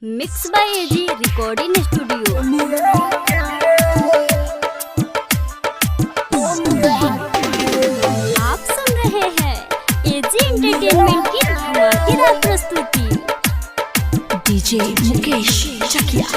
Mix by AG recording studio. आप सुन रहे हैं एजी एंटरटेनमेंट की धमाकेदार प्रस्तुति। डीजे मुकेश चकिया।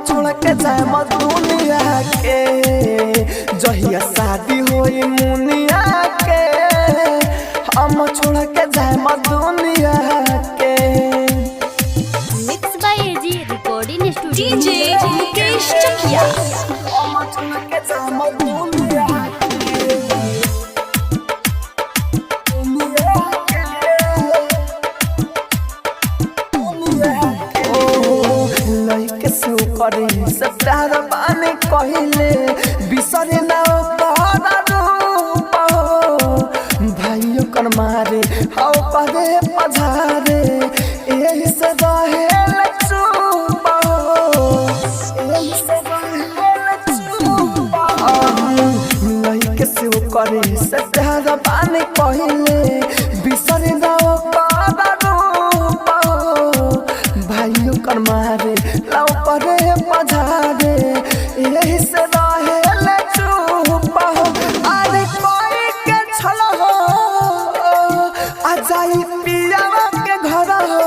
छोड़ के जाए दुनिया के जहिया शादी होई मुनिया के हम छोड़ के जाए दुनिया के। Mix by AG recording studio. DJ Mukesh Chakiya. हम छोड़ के जाए दुनिया करे सब प्यार बाने कहले बिसरे ना रूप भाइयों कर मारे हाउ पदे पधारे एही से रहे चुप एही से रहे चुप लइके से करे सब प्यार बाने कहले बिसरे ना रूप भाइयों कर मारे लाओ परे पधारे यही से रहे चुप अरे कोई के छल हो आ जाई पियावा के घर हो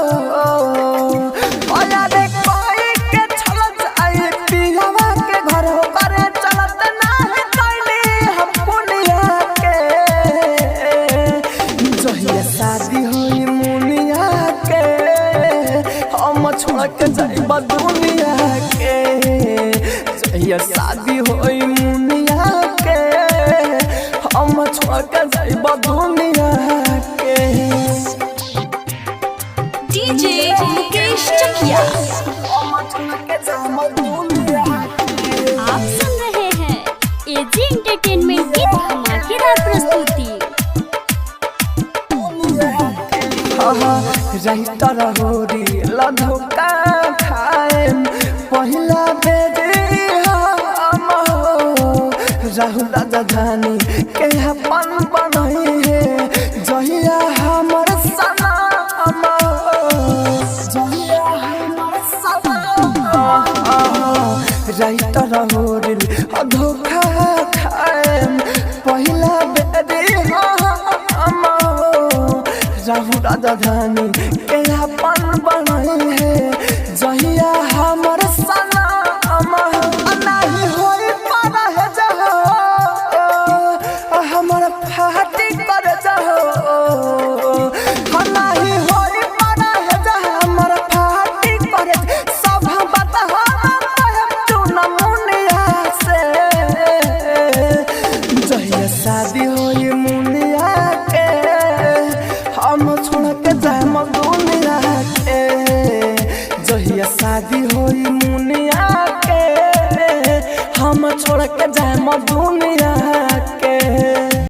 अरे कोई के छल जाई पियावा के घर हो करे चलत नाही कैली हम पुनिया के जहिया शादी होई मुनिया के हम छोड़ के जाइब दुनिया के जहिया शादी होई मुनिया के हम छोड़ के जाइब दुनिया के। डीजे मुकेश चकिया। हम छोड़ के जाइब दुनिया के। आप सुन रहे हैं एजी एंटरटेनमेंट की धमाकेदार प्रस्तुति। राइटर होरी लधोका खाए पहिला बेरी हम राहुल राजधानी के अपन बनई है जहिया हमर सनम जहिया हमर सनम राइटर होरी धोखा खाए पहिला बेरी हम राहुल राजधानी के अपन बनई है जहिया हमर